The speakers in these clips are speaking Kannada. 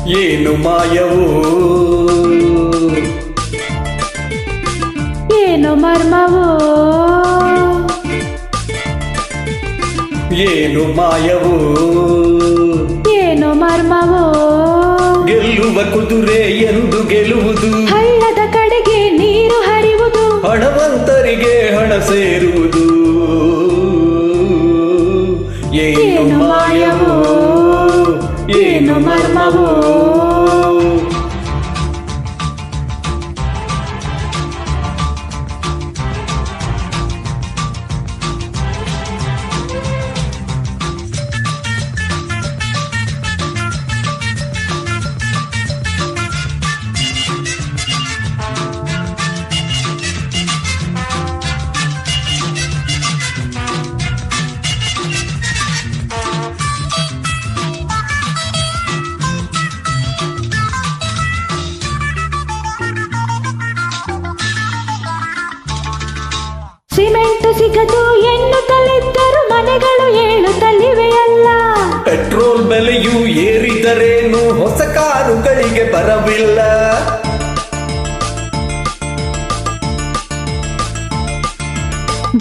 ಏನು ಮಾಯವೋ ಏನು ಮರ್ಮವೋ ಏನು ಮಾಯವೋ ಏನು ಮರ್ಮವೋ ಗೆಲ್ಲುವ ಕುದುರೆ ಎಂದು ಗೆಲ್ಲುವುದು ಹಳ್ಳದ ಕಡೆಗೆ ನೀರು ಹರಿಯುವುದು ಹಣವಂತರಿಗೆ ಹಣ ಸೇರುವುದು ಏನು ಮಾಯವೋ ಏನು ಮರ್ಮವೋ ಸಿಮೆಂಟ್ ಸಿಗದು ಎನ್ನುತ್ತಲಿದ್ದರು ಮನೆಗಳು ಏಳುತ್ತಲಿವೆಯಲ್ಲ ಪೆಟ್ರೋಲ್ ಬೆಲೆಯು ಏರಿದರೇನು ಹೊಸ ಕಾರುಗಳಿಗೆ ಬರವಿಲ್ಲ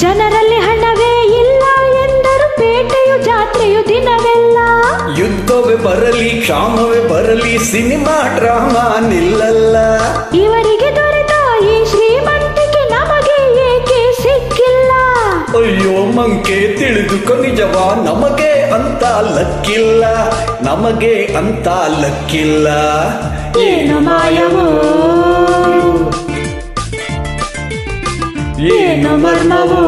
ಜನರಲ್ಲಿ ಹಣವೇ ಇಲ್ಲ ಎಂದರು ಪೇಟೆಯು ಜಾತ್ರೆಯು ದಿನವೆಲ್ಲ ಯುದ್ಧವೇ ಬರಲಿ ಕ್ಷಾಮವೇ ಬರಲಿ ಸಿನಿಮಾ ಡ್ರಾಮಾ ನಿಲ್ಲಲ್ಲ ಇವರಿಗೆ ದೊರೆತ ಈ ಶ್ರೀಮಂತಿಕೆ ನಮಗೆ ಏಕೆ ಸಿಕ್ಕಿಲ್ಲ ಅಯ್ಯೋ ಮಂಕೆ ತಿಳಿದುಕೊ ನಿಜವ ನಮಗೆ ಅಂತ ಲಕ್ಕಿಲ್ಲ ನಮಗೆ ಅಂತ ಲಕ್ಕಿಲ್ಲ ಏನು ಮಾಯವೋ ಏನು ಮರ್ಮವೋ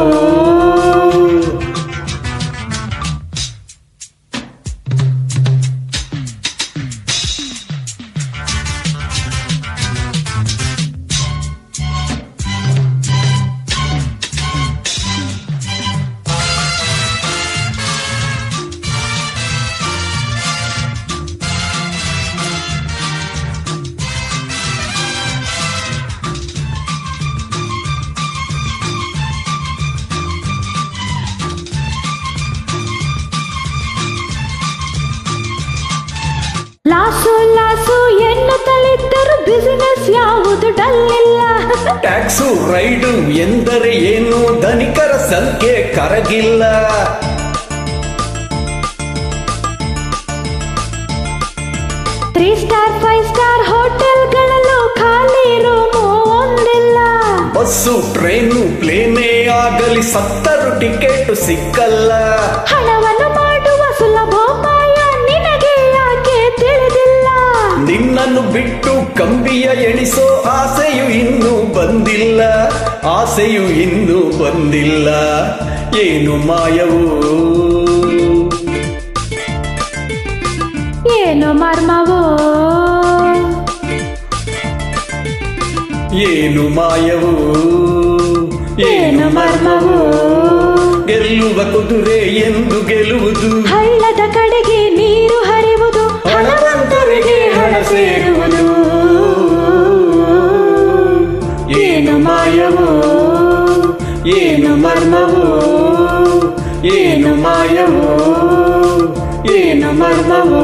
ಲಾಸು ಲಾಸು ಎನ್ನುತ್ತಲಿದ್ದರು ಬಿಸಿನೆಸ್ ಯಾವುದು ಡಲ್ಲಿಲ್ಲ ಟ್ಯಾಕ್ಸು ರೈಡು ಎಂದರೆ ಏನು ಧನಿಕರ ಸಂಖ್ಯೆ ಕರಗಿಲ್ಲ 3 ಸ್ಟಾರ್ 5 ಸ್ಟಾರ್ ಹೋಟೆಲ್ಗಳಲ್ಲೂ ಖಾಲಿ ರೂಮು ಒಂದಿಲ್ಲ ಬಸ್ಸು ಟ್ರೈನು ಪ್ಲೇನೇ ಆಗಲಿ ಸತ್ತರು ಟಿಕೆಟ್ ಸಿಕ್ಕಲ್ಲ ಹಣವನ್ನು ಮಾಡುವ ಸುಲಭೋಪಾಯ ನಿನಗೆ ಯಾಕೆ ತಿಳಿದಿಲ್ಲ ನಿನ್ನನ್ನು ಬಿಟ್ಟು ಕಂಬಿಯ ಎಣಿಸೋ ಆಸೆಯು ಇನ್ನೂ ಬಂದಿಲ್ಲ ಆಸೆಯು ಇನ್ನೂ ಬಂದಿಲ್ಲ ಏನು ಮಾಯವೋ ಏನು ಮರ್ಮವೋ ಏನು ಮಾಯವೋ ಏನು ಮರ್ಮವೋ ಗೆಲ್ಲುವ ಕುದುರೆ ಎಂದು ಗೆಲ್ಲುವುದು ಹಳ್ಳದ ಕಡೆಗೆ ನೀರು ಹರಿಯುವುದು ಹಣವಂತರಿಗೆ ಹಣ ಸೇರುವುದು ಏನು ಮಾಯವೋ ಏನು ಮರ್ಮವೋ ಏನು ಮಾಯವೋ ಏನು ಮರ್ಮವೋ